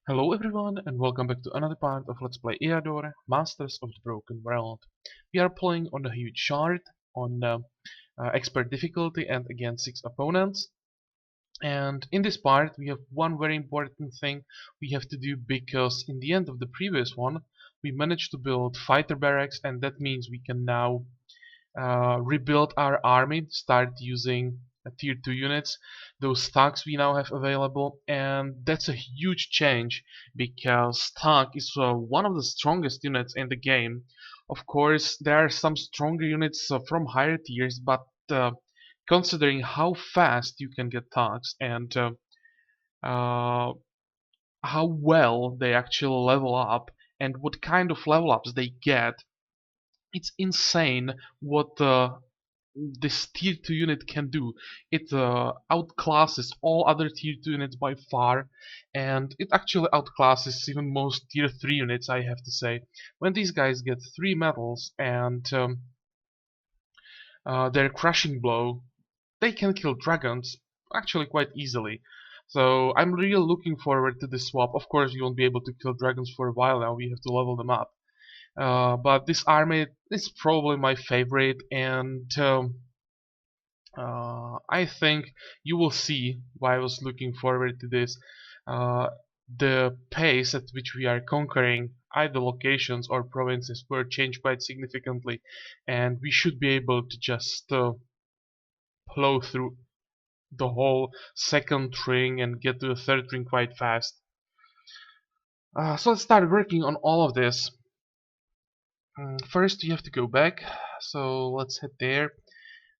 Hello everyone and welcome back to another part of Let's Play Eador, Masters of the Broken World. We are playing on a huge shard, on expert difficulty and against 6 opponents. And in this part we have one very important thing we have to do, because in the end of the previous one we managed to build fighter barracks, and that means we can now rebuild our army, start using tier 2 units, those stocks we now have available, and that's a huge change because stock is one of the strongest units in the game. Of course, there are some stronger units from higher tiers, but considering how fast you can get stocks and uh, how well they actually level up and what kind of level ups they get, it's insane what this tier 2 unit can do. It outclasses all other tier 2 units by far, and it actually outclasses even most tier 3 units, I have to say. When these guys get 3 medals and their crushing blow, they can kill dragons actually quite easily. So I'm really looking forward to this swap. Of course you won't be able to kill dragons for a while now, we have to level them up. But this army is probably my favorite, and I think you will see why I was looking forward to this. Uh, the pace at which we are conquering either locations or provinces will change quite significantly, and we should be able to just plow through the whole second ring and get to the third ring quite fast. So let's start working on all of this. First, you have to go back, so let's head there.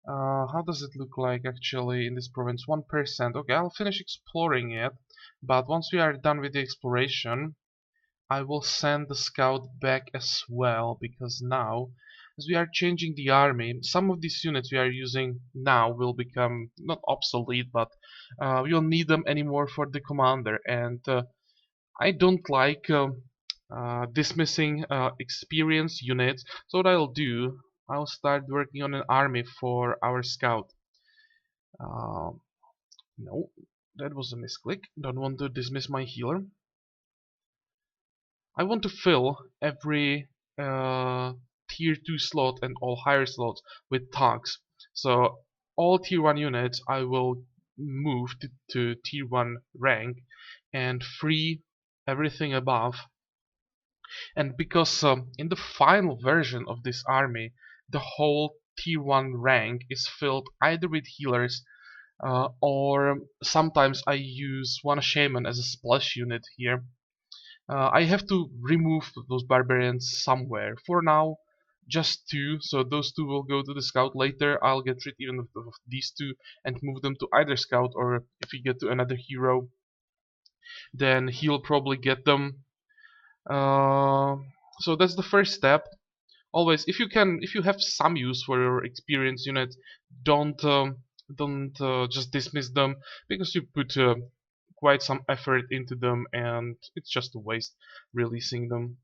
How does it look like actually in this province? 1%. Okay, I'll finish exploring it, but once we are done with the exploration, I will send the scout back as well, because now, as we are changing the army, some of these units we are using now will become not obsolete, but we will need them anymore for the commander, and I don't like dismissing experienced units. So what I'll do, I'll start working on an army for our scout. Uh, no, that was a misclick. Don't want to dismiss my healer. I want to fill every tier 2 slot and all higher slots with tags. So all tier 1 units I will move to tier 1 rank and free everything above. And because in the final version of this army, the whole tier 1 rank is filled either with healers, or sometimes I use one shaman as a splash unit here. I have to remove those barbarians somewhere. For now, just 2, so those 2 will go to the scout. Later I'll get rid even of these 2 and move them to either scout, or if we get to another hero, then he'll probably get them. Uh, so that's the first step. Always, if you have some use for your experienced unit, don't just dismiss them, because you put quite some effort into them and it's just a waste releasing them.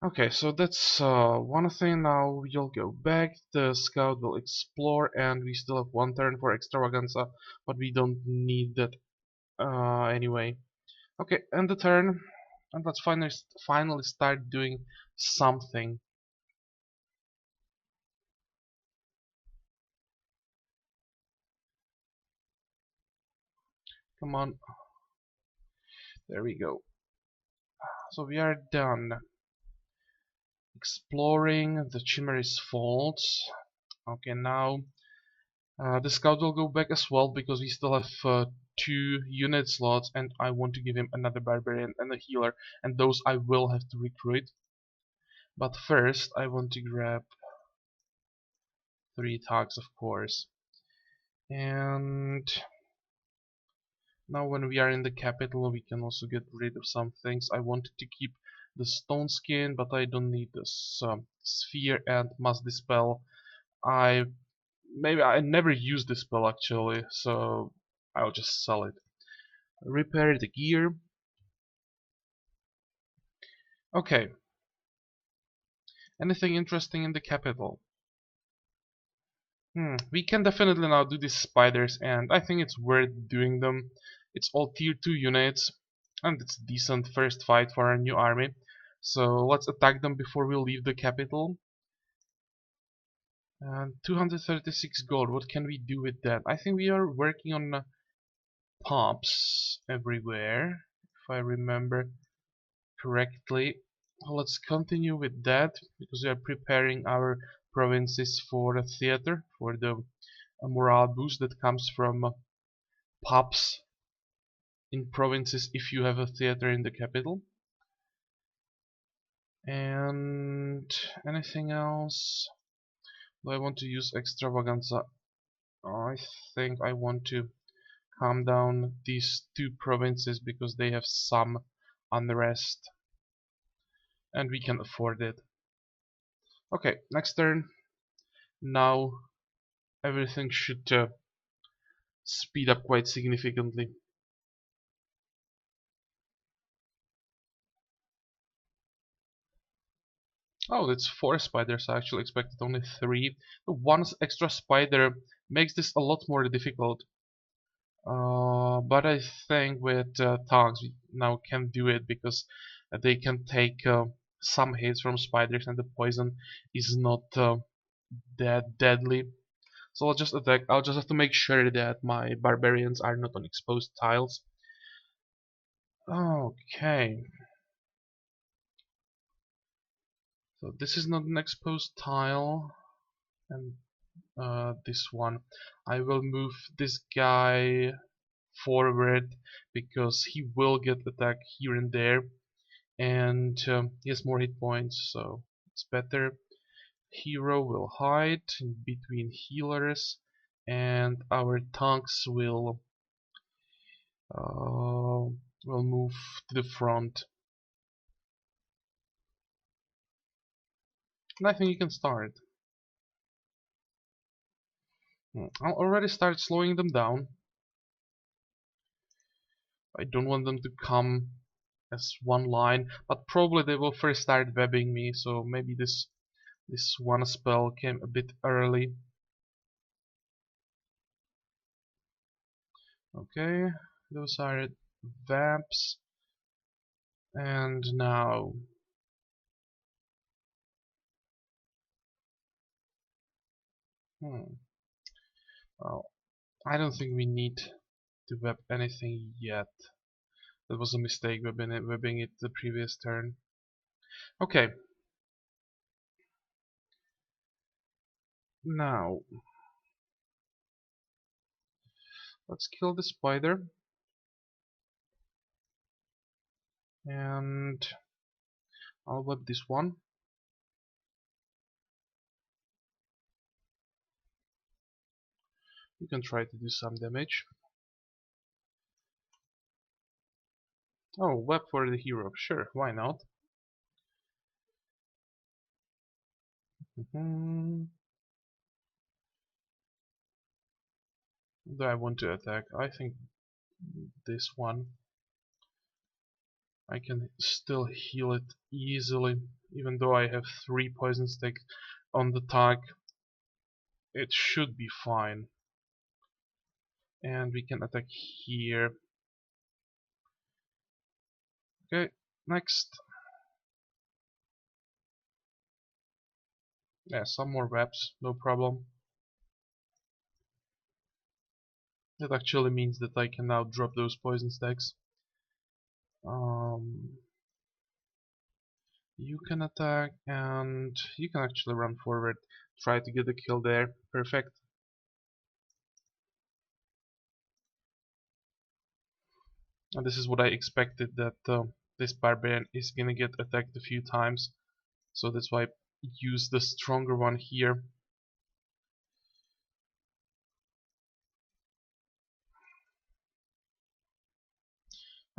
Okay, so that's one thing. Now you'll go back, the scout will explore, and we still have 1 turn for extravaganza, but we don't need that anyway. Okay, end the turn, and let's finally start doing something. Come on, there we go. So we are done exploring the Chimeris Faults. Okay, now the scout will go back as well, because we still have 2 unit slots, and I want to give him another barbarian and a healer, and those I will have to recruit. But first I want to grab 3 tags, of course. And now when we are in the capital, we can also get rid of some things. I wanted to keep the stone skin, but I don't need this sphere and must dispel. Maybe I never used this spell actually, so I'll just sell it. Repair the gear. Okay. Anything interesting in the capital? We can definitely now do these spiders, and I think it's worth doing them. It's all tier 2 units, and it's a decent first fight for our new army. So let's attack them before we leave the capital. And 236 gold, what can we do with that? I think we are working on pops everywhere, if I remember correctly. Let's continue with that, because we are preparing our provinces for the theater, for the morale boost that comes from pops in provinces if you have a theater in the capital. And anything else? Do I want to use extravaganza? I think I want to calm down these two provinces because they have some unrest and we can afford it. Okay, next turn. Now everything should speed up quite significantly. Oh, that's 4 spiders. I actually expected only 3. One extra spider makes this a lot more difficult. But I think with tanks we now can do it because they can take some hits from spiders and the poison is not that deadly. So I'll just attack. I'll just have to make sure that my barbarians are not on exposed tiles. Okay. So this is not an exposed tile. And this one. I will move this guy forward because he will get attacked here and there. And he has more hit points, so it's better. Hero will hide in between healers. And our tanks will move to the front. And I think you can start. I'll already start slowing them down. I don't want them to come as one line, but probably they will first start webbing me, so maybe this one spell came a bit early. Okay, those are vamps. And now well, I don't think we need to web anything yet. That was a mistake webbing it the previous turn. Okay. Now let's kill the spider. And I'll web this one. You can try to do some damage. Oh, web for the hero. Sure, why not? Do I want to attack? I think this one. I can still heal it easily, even though I have 3 poison sticks on the tag. It should be fine. And we can attack here. Okay, next. Yeah, some more webs, no problem. That actually means that I can now drop those poison stacks. You can attack and you can actually run forward. Try to get a kill there. Perfect. And this is what I expected, that this barbarian is gonna get attacked a few times. So that's why I use the stronger one here.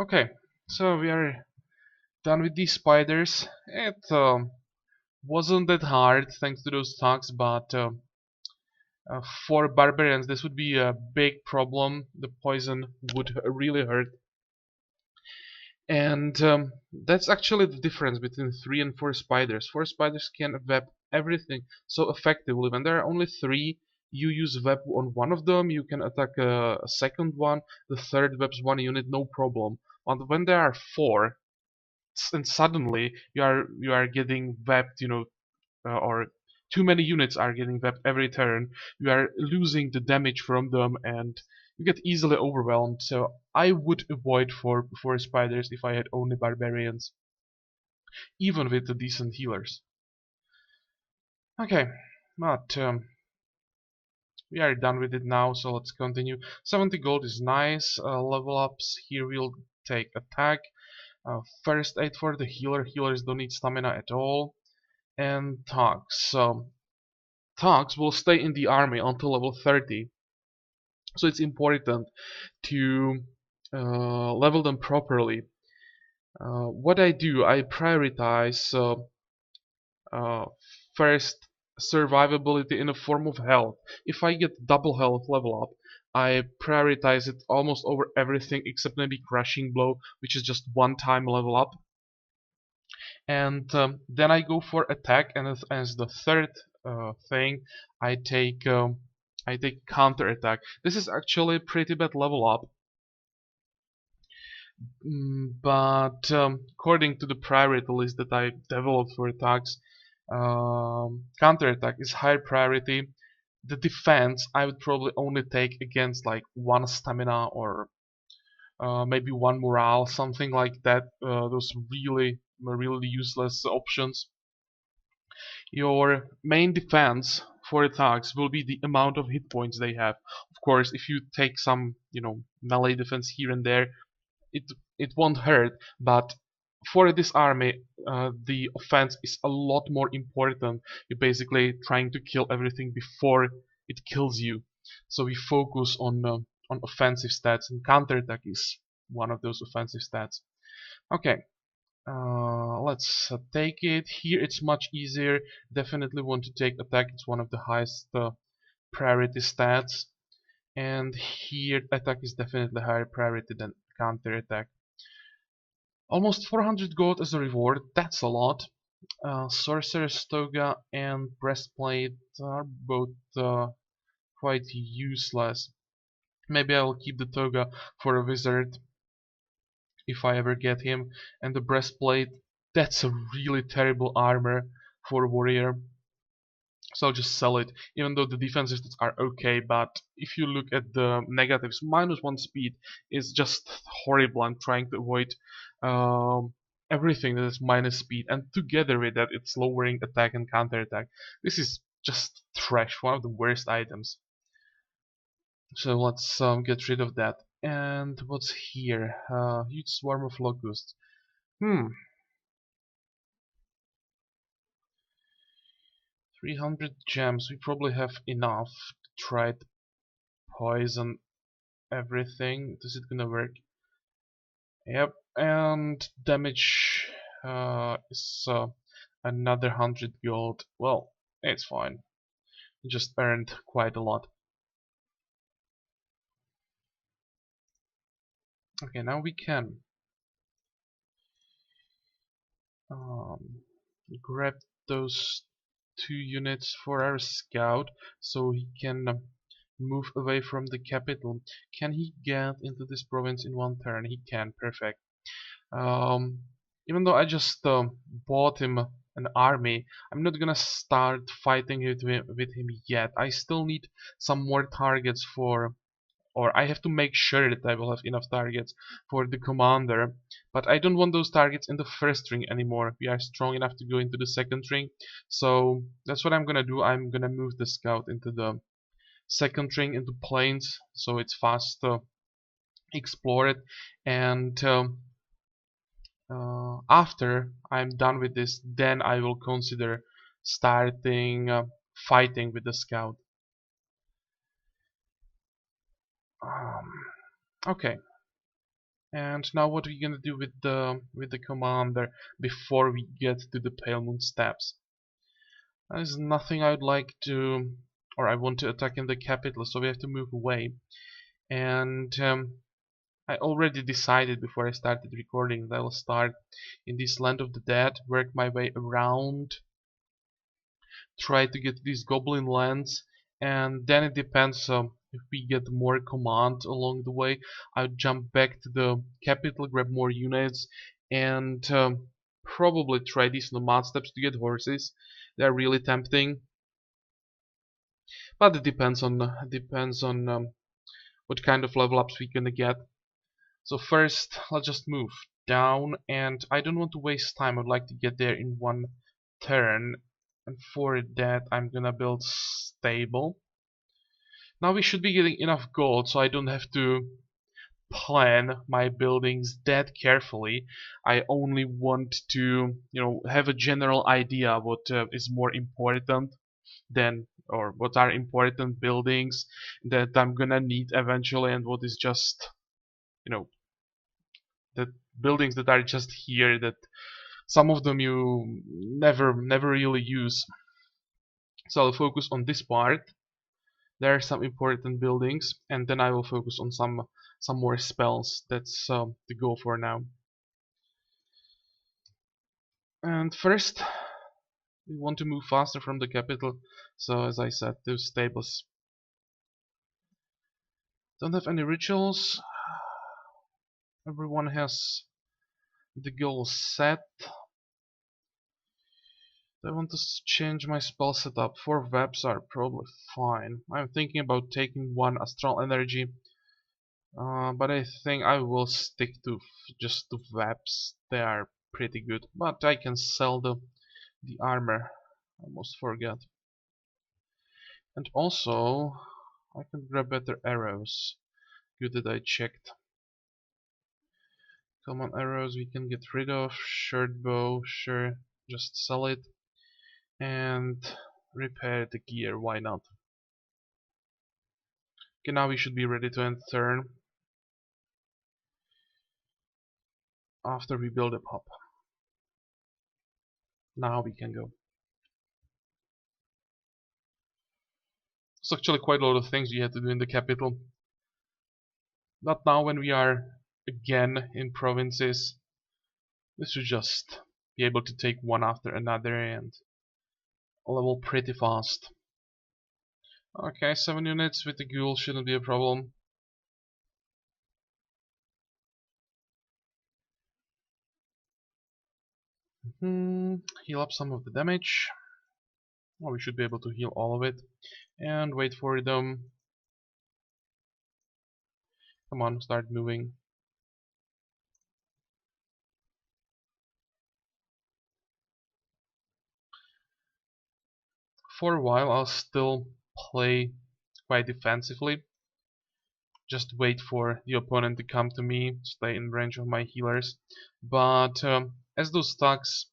Okay, so we are done with these spiders. It wasn't that hard thanks to those tanks, but for barbarians this would be a big problem. The poison would really hurt. And that's actually the difference between 3 and 4 spiders. 4 spiders can web everything so effectively. When there are only 3, You use web on one of them, you can attack a second one, the third web's one unit, no problem. But when there are four, and suddenly you are getting webbed, or too many units are getting webbed every turn, you are losing the damage from them, and you get easily overwhelmed. So I would avoid four spiders if I had only barbarians, even with the decent healers. Okay, but we are done with it now, so let's continue. 70 gold is nice. Level ups here, we'll take attack. First aid for the healer. Healers don't need stamina at all. And thugs. So thugs will stay in the army until level 30. So it's important to level them properly. What I do, I prioritize uh, first survivability in a form of health. If I get double health level up, I prioritize it almost over everything except maybe crushing blow, which is just one time level up. And then I go for attack, and as the third thing, I take counter attack. This is actually a pretty bad level up. But according to the priority list that I developed for attacks, counterattack is high priority. The defense I would probably only take against like one stamina or maybe one morale, something like that. Those really useless options. Your main defense for attacks will be the amount of hit points they have. Of course, if you take some, melee defense here and there, it it won't hurt, but for this army, the offense is a lot more important. You're basically trying to kill everything before it kills you. So we focus on offensive stats, and counterattack is one of those offensive stats. Okay, let's take it. Here it's much easier. Definitely want to take attack. It's one of the highest priority stats. And here attack is definitely higher priority than counterattack. Almost 400 gold as a reward, that's a lot. Sorcerer's Toga and Breastplate are both quite useless. Maybe I will keep the Toga for a wizard if I ever get him. And the Breastplate, that's a really terrible armor for a warrior. So I'll just sell it, even though the defensive stats are okay, but if you look at the negatives, -1 speed is just horrible. I'm trying to avoid everything that is minus speed, and together with that it's lowering attack and counter attack. This is just trash, one of the worst items. So let's get rid of that. And what's here? Huge swarm of locusts. 300 gems, we probably have enough to try to poison everything. Is it gonna work? Yep, and damage is another 100 gold. Well, it's fine. Just earned quite a lot. Okay, now we can grab those 2 units for our scout so he can move away from the capital. Can he get into this province in one turn? He can, perfect. Even though I just bought him an army, I'm not gonna start fighting with him yet. I still need some more targets for, or I have to make sure that I will have enough targets for the commander. But I don't want those targets in the first ring anymore. We are strong enough to go into the second ring. So that's what I'm gonna do. I'm gonna move the scout into the second ring, into plains, so it's fast explored. And after I'm done with this, then I will consider starting fighting with the scout. Okay, and now what are we gonna do with the commander before we get to the Pale Moon Steppes? There's nothing I would like to, or I want to attack in the capital, so we have to move away. And I already decided before I started recording that I will start in this Land of the Dead, work my way around, try to get these goblin lands, and then it depends. If we get more command along the way, I'll jump back to the capital, grab more units, and probably try these nomad steps to get horses. They're really tempting, but it depends on what kind of level ups we're gonna get. So first, let's just move down, and I don't want to waste time. I'd like to get there in one turn, and for that I'm gonna build stable. Now we should be getting enough gold, so I don't have to plan my buildings that carefully. I only want to, have a general idea what is more important than, or what are important buildings that I'm gonna need eventually, and what is just, you know, the buildings that are just here that some of them you never really use. So I'll focus on this part. There are some important buildings, and then I will focus on some more spells. That's the goal for now. And first, we want to move faster from the capital. So as I said, those stables don't have any rituals. Everyone has the goal set. I want to change my spell setup. 4 webs are probably fine. I'm thinking about taking 1 astral energy, but I think I will stick to just 2 webs. They are pretty good, but I can sell the armor. I almost forgot. And also, I can grab better arrows. Good that I checked. Common arrows we can get rid of. Short bow, sure, just sell it. And repair the gear, why not? Okay, now we should be ready to end turn after we build a pub. Now we can go. It's actually quite a lot of things you have to do in the capital. Not now when we are again in provinces. We should just be able to take one after another and level pretty fast. Okay, 7 units with the ghoul shouldn't be a problem. Heal up some of the damage. Well, we should be able to heal all of it. And wait for them. Come on, start moving. For a while I'll still play quite defensively. Just wait for the opponent to come to me, stay in range of my healers. But as those stacks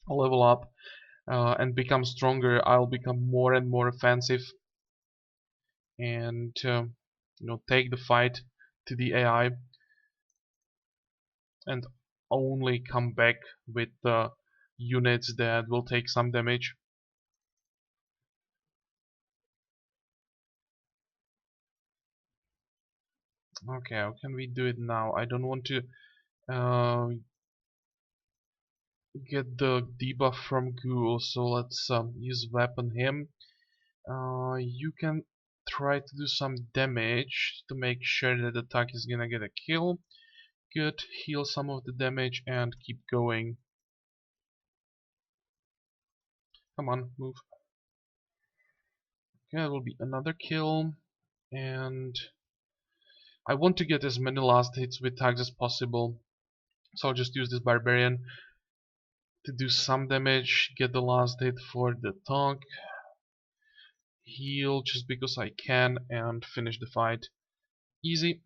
level up and become stronger, I'll become more and more offensive and take the fight to the AI and only come back with units that will take some damage. Okay, how can we do it now? I don't want to get the debuff from Ghoul, so let's use weapon him. You can try to do some damage to make sure that the attack is gonna get a kill. Good, heal some of the damage and keep going. Come on, move. Okay, that will be another kill. And I want to get as many last hits with tags as possible. So I'll just use this barbarian to do some damage, get the last hit for the tank, heal just because I can, and finish the fight. Easy.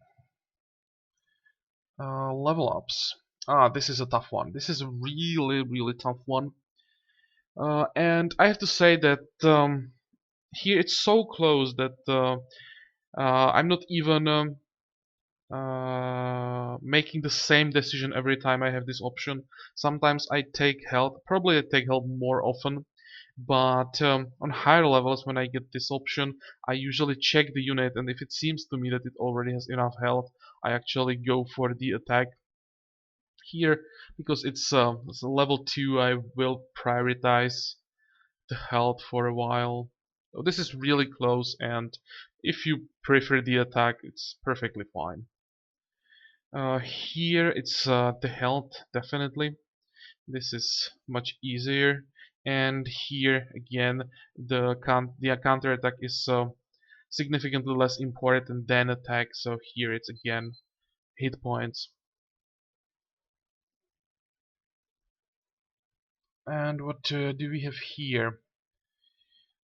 Level ups. This is a tough one. This is a really tough one. And I have to say that here it's so close that I'm not even making the same decision every time I have this option. Sometimes I take health, probably I take health more often, but on higher levels when I get this option, I usually check the unit, and if it seems to me that it already has enough health, I actually go for the attack. Here, because it's a level 2, I will prioritize the health for a while. So this is really close, and if you prefer the attack, it's perfectly fine. Here it's the health, definitely. This is much easier. And here again, the counter attack is significantly less important than attack. So here it's again hit points. And what do we have here?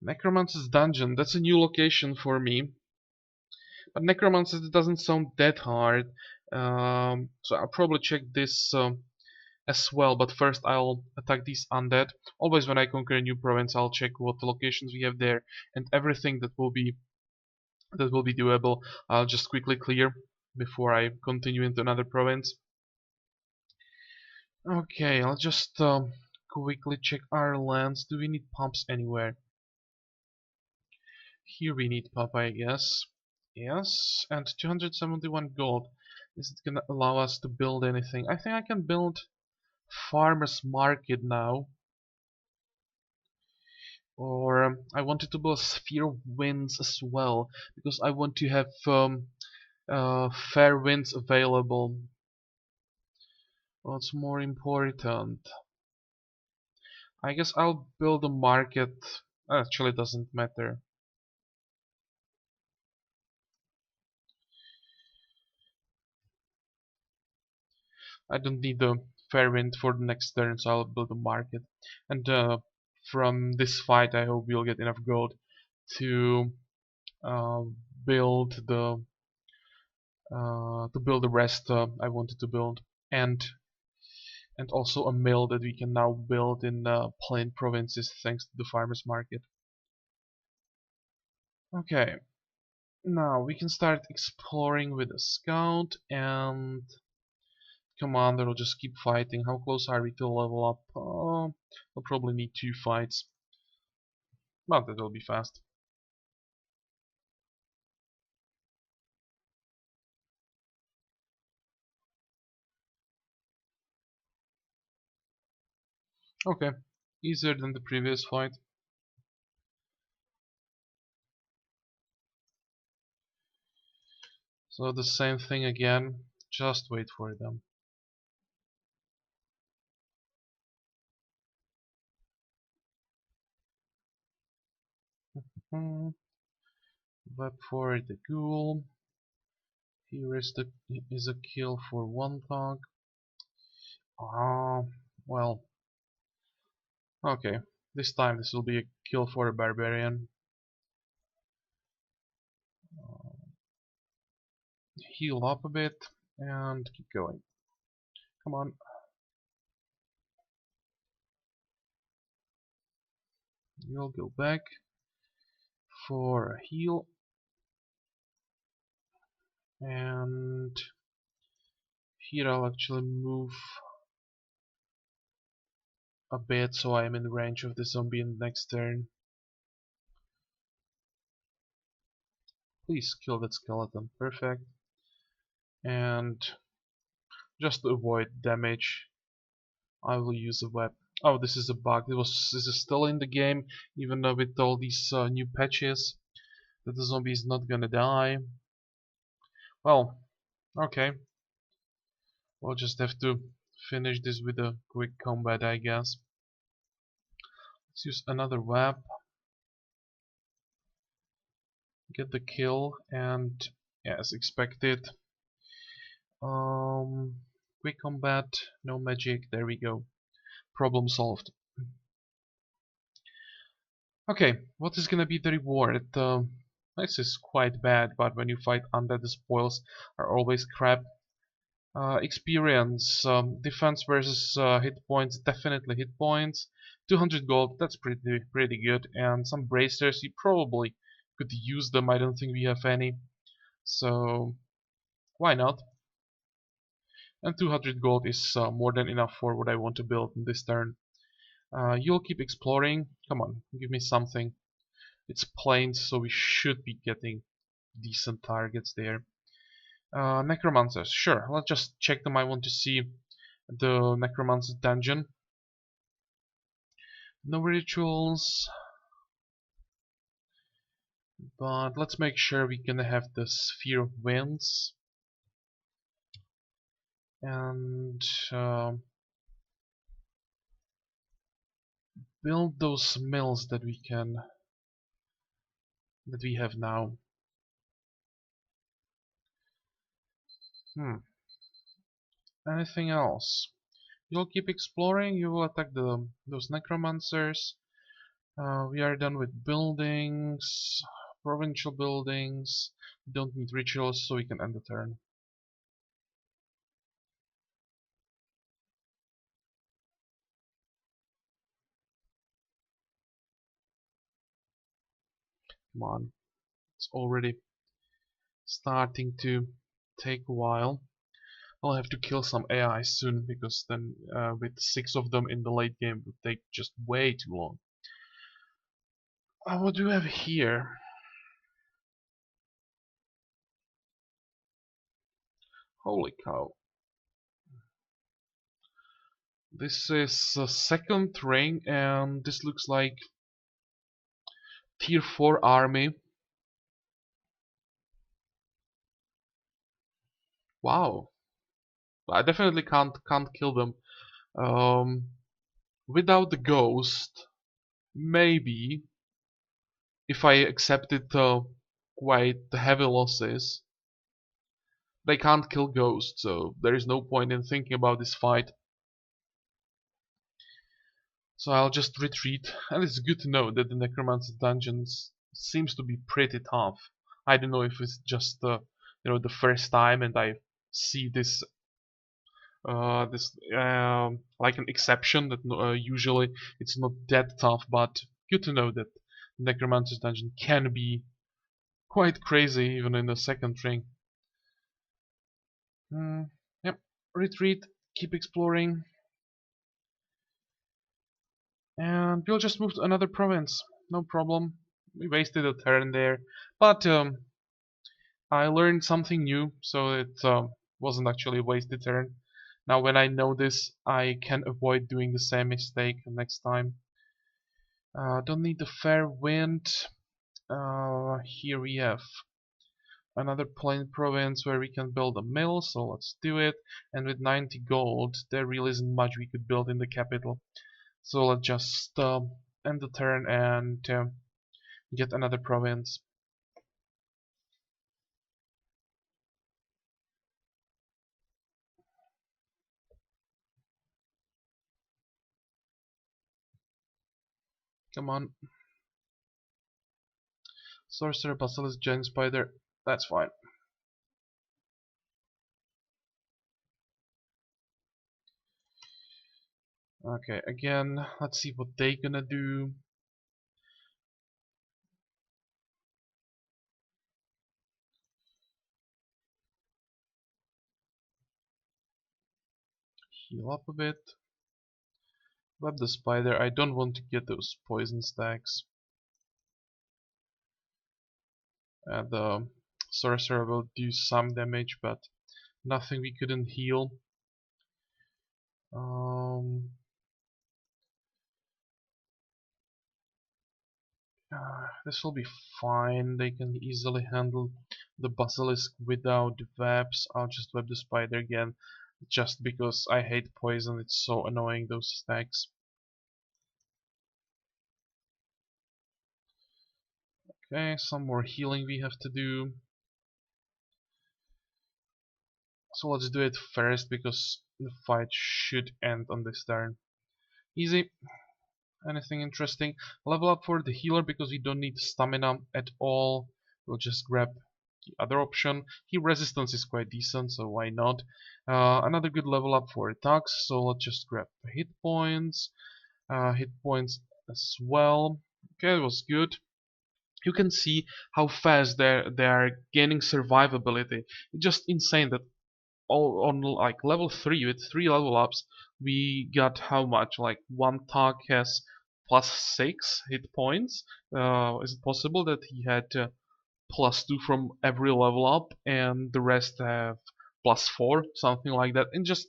Necromancer's Dungeon. That's a new location for me. But Necromancer doesn't sound that hard. So I'll probably check this as well. But first I'll attack these undead. Always when I conquer a new province, I'll check what the locations we have there and everything that will be doable. I'll just quickly clear before I continue into another province. Okay, I'll just quickly check our lands. Do we need pumps anywhere? Here we need pump, I guess. Yes, and 271 gold. Is it gonna allow us to build anything? I think I can build farmer's market now. Or I wanted to build sphere of winds as well, because I want to have fair winds available. What's more important? I guess I'll build a market. Actually, doesn't matter. I don't need the fair wind for the next turn, so I'll build a market. And from this fight, I hope we'll get enough gold to uh, build the rest I wanted to build, and also a mill that we can now build in plain provinces thanks to the farmers market. Okay, now we can start exploring with a scout, and commander will just keep fighting. How close are we to level up? We'll probably need 2 fights, but that will be fast. Okay, easier than the previous fight. So the same thing again, just wait for them. Hmm. Web for the ghoul. Here is a kill for 1 thug. Ah, well, okay. This time this will be a kill for a barbarian. Heal up a bit and keep going. Come on. You'll go back for a heal. And here I'll actually move a bit so I'm in range of the zombie in the next turn. Please kill that skeleton. Perfect. And just to avoid damage, I will use a web. Oh, this is a bug. This is still in the game, even though with all these new patches, that the zombie is not gonna die. Well, okay. We'll just have to finish this with a quick combat, I guess. Let's use another web. Get the kill, and yeah, as expected. Quick combat, no magic. There we go. Problem solved. Okay, what is gonna be the reward? This is quite bad, but when you fight undead, the spoils are always crap. Experience, defense versus hit points, definitely hit points. 200 gold, that's pretty good. And some bracers, you probably could use them. I don't think we have any, so why not? And 200 gold is more than enough for what I want to build in this turn. You'll keep exploring. Come on, give me something. It's plains, so we should be getting decent targets there. Necromancers, sure. Let's just check them. I want to see the Necromancer dungeon. No rituals. But let's make sure we can have the sphere of winds and build those mills that we have now. Hmm. Anything else? You'll keep exploring. You will attack those necromancers. We are done with buildings, provincial buildings. We don't need rituals, so we can end the turn. Come on, it's already starting to take a while. I'll have to kill some AI soon because then with 6 of them in the late game would take just way too long. What do we have here? Holy cow. This is a second ring and this looks like tier 4 army. Wow. I definitely can't kill them. Um, Without the ghost, maybe if I accepted quite the heavy losses, they can't kill ghosts, so there is no point in thinking about this fight. So I'll just retreat, and it's good to know that the Necromancer dungeons seems to be pretty tough. I don't know if it's just the first time and I see this like an exception that usually it's not that tough, but good to know that Necromancer's dungeon can be quite crazy even in the second ring. Yep, retreat, keep exploring, and we'll just move to another province. No problem. We wasted a turn there, but I learned something new, so it wasn't actually a wasted turn. Now when I know this, I can avoid doing the same mistake next time. Don't need the fair wind. Here we have another plain province where we can build a mill, so let's do it. And with 90 gold, there really isn't much we could build in the capital. So let's just end the turn and get another province. Come on. Sorcerer, Basilisk, Giant Spider. That's fine. Okay, again, let's see what they gonna do. Heal up a bit. Web the spider. I don't want to get those poison stacks. The sorcerer will do some damage, but nothing we couldn't heal. This will be fine. They can easily handle the basilisk without webs. I'll just web the spider again, just because I hate poison. It's so annoying, those stacks. Okay, some more healing we have to do. So let's do it first because the fight should end on this turn. Easy. Anything interesting? Level up for the healer because we don't need stamina at all. We'll just grab the other option. Heal resistance is quite decent, so why not? Another good level up for attacks, so let's just grab hit points. Hit points as well. Okay, it was good. You can see how fast they are gaining survivability. It's just insane that all on like level 3 with 3 level ups we got how much, like one tag has plus 6 hit points. Is it possible that he had plus 2 from every level up and the rest have plus 4, something like that, and just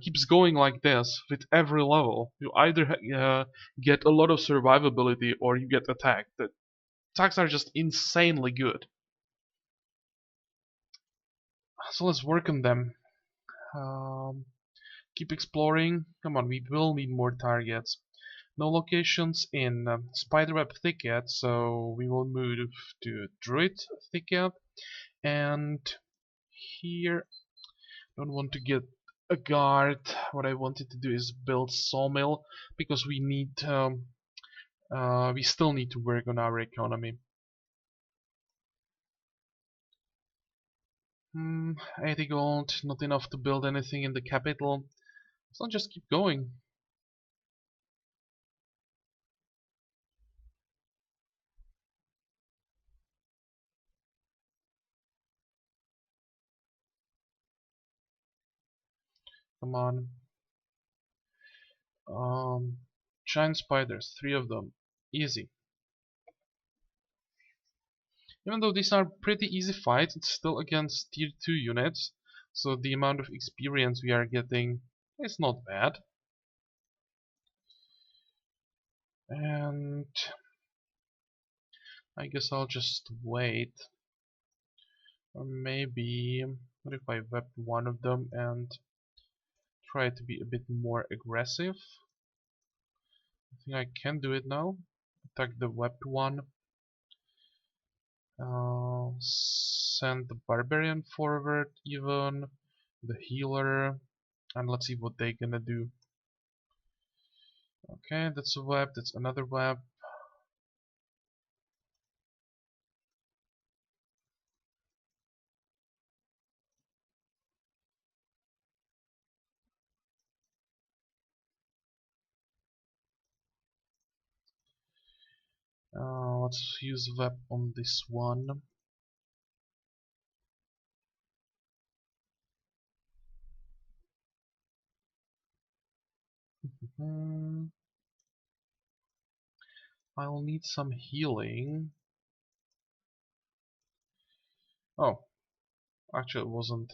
keeps going like this with every level. You either get a lot of survivability or you get attacked. Attacks are just insanely good. So let's work on them. Um, Keep exploring. Come on, we will need more targets. No locations in Spiderweb Thicket, so we will move to Druid Thicket. And here, don't want to get a guard. What I wanted to do is build sawmill because we need we still need to work on our economy. 80 gold, not enough to build anything in the capital. So I'll just keep going. Come on. Giant spiders, 3 of them. Easy. Even though these are pretty easy fights, it's still against tier 2 units. So the amount of experience we are getting is not bad. And I guess I'll just wait. Or maybe, what if I wept one of them and try to be a bit more aggressive? I think I can do it now. Attack the webbed one. Send the barbarian forward even. The healer. And let's see what they're gonna do. Okay, that's a web, that's another web. Let's use web on this one. Hmm. I'll need some healing. Oh, actually it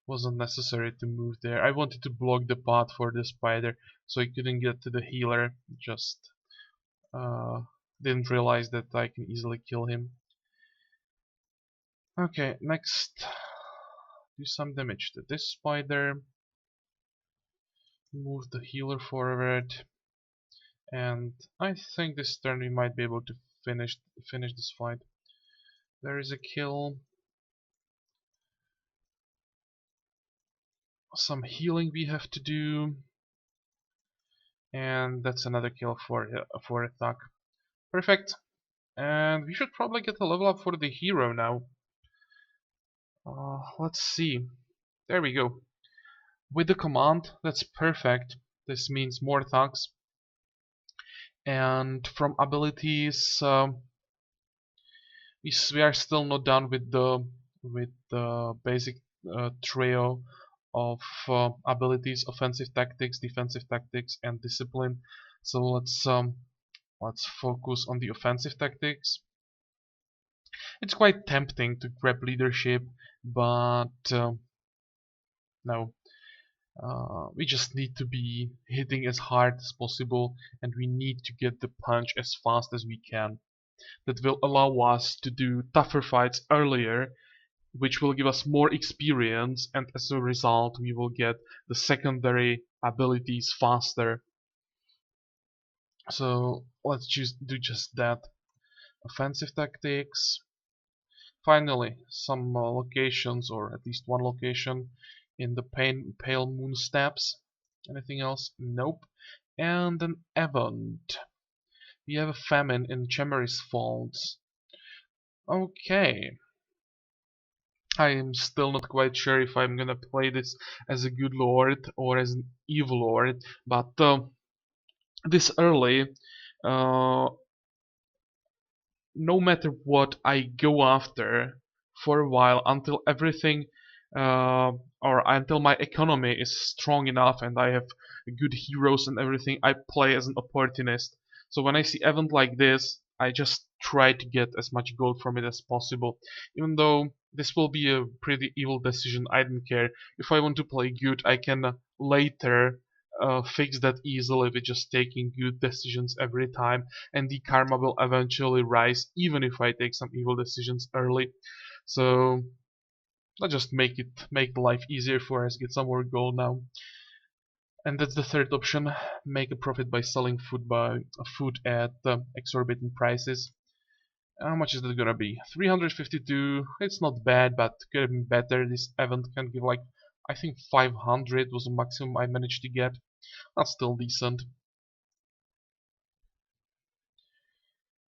wasn't necessary to move there. I wanted to block the path for the spider so I couldn't get to the healer. Just uh, didn't realize that I can easily kill him. Okay, next do some damage to this spider. Move the healer forward. And I think this turn we might be able to finish this fight. There is a kill. Some healing we have to do. And that's another kill for attack. Perfect. And we should probably get a level up for the hero now. Let's see. There we go. With the command, that's perfect. This means more attacks. And from abilities, we are still not done with the basic trio of abilities: offensive tactics, defensive tactics, and discipline. So let's focus on the offensive tactics. It's quite tempting to grab leadership, but no. We just need to be hitting as hard as possible, and we need to get the punch as fast as we can. That will allow us to do tougher fights earlier, which will give us more experience, and as a result we will get the secondary abilities faster. So let's do just that. Offensive tactics. Finally, some locations, or at least one location in the Pale Moon Steppes. Anything else? Nope. And an event. We have a famine in Chemeris Falls. Okay. I am still not quite sure if I'm gonna play this as a good lord or as an evil lord, but this early, uh, no matter what I go after for a while until everything uh, or until my economy is strong enough and I have good heroes and everything, I play as an opportunist. So when I see event like this, I just try to get as much gold from it as possible. Even though this will be a pretty evil decision, I don't care. If I want to play good, I can later fix that easily with just taking good decisions every time, and the karma will eventually rise even if I take some evil decisions early. So let's just make the life easier for us, get some more gold now. And that's the third option, make a profit by selling food at exorbitant prices. How much is that gonna be? 352. It's not bad, but could have been better. This event can give like, I think 500 was the maximum I managed to get. That's still decent.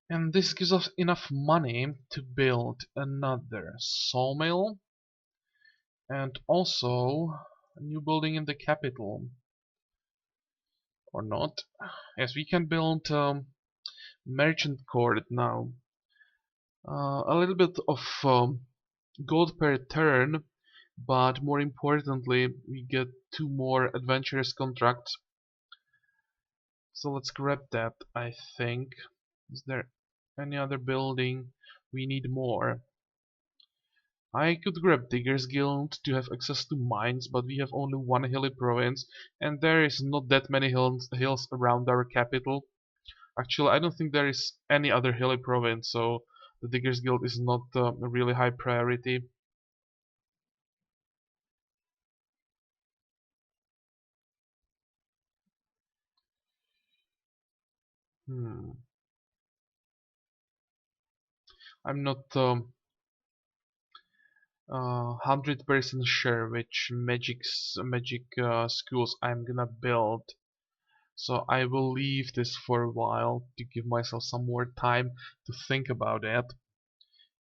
And this gives us enough money to build another sawmill and also a new building in the capital. Or not. Yes, we can build merchant court now. A little bit of gold per turn, but more importantly, we get 2 more adventurous contracts. So let's grab that, I think. Is there any other building? We need more. I could grab Diggers Guild to have access to mines, but we have only one hilly province, and there is not that many hills around our capital. Actually, I don't think there is any other hilly province, so the Diggers Guild is not a really high priority. Hmm. I'm not 100% sure which magic schools I'm gonna build. So I will leave this for a while to give myself some more time to think about it.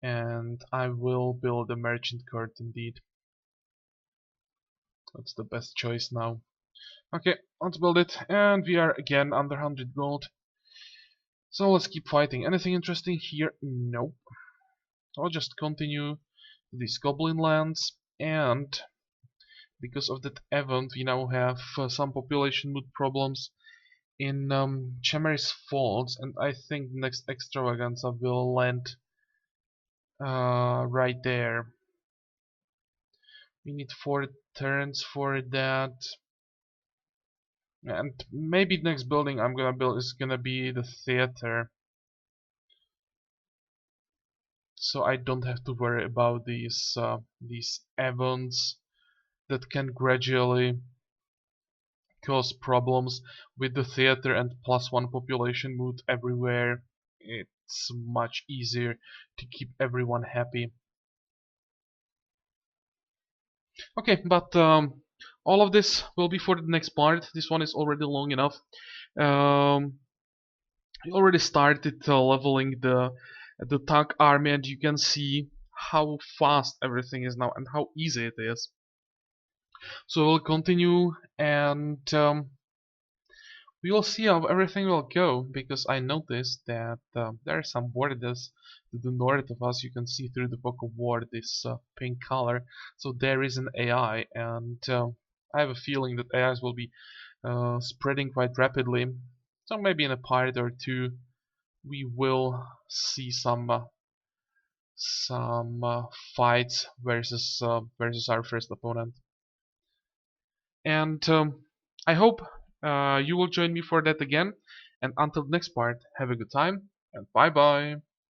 And I will build a merchant court indeed. That's the best choice now. Okay, let's build it. And we are again under 100 gold. So let's keep fighting. Anything interesting here? Nope. I'll just continue these goblin lands, and because of that event we now have some population mood problems in Chamaris Falls, and I think next extravaganza will land right there. We need 4 turns for that, and maybe the next building I'm gonna build is gonna be the theater, so I don't have to worry about these events that can gradually cause problems with the theater and +1 population mood everywhere. It's much easier to keep everyone happy. Okay, but all of this will be for the next part. This one is already long enough. I already started leveling the tank army, and you can see how fast everything is now and how easy it is. So we'll continue, and we will see how everything will go, because I noticed that there are some borders to the north of us. You can see through the Book of War this pink color. So there is an AI, and I have a feeling that AIs will be spreading quite rapidly. So maybe in a part or two we will see some fights versus our first opponent. And I hope you will join me for that again. And until the next part, have a good time and bye bye.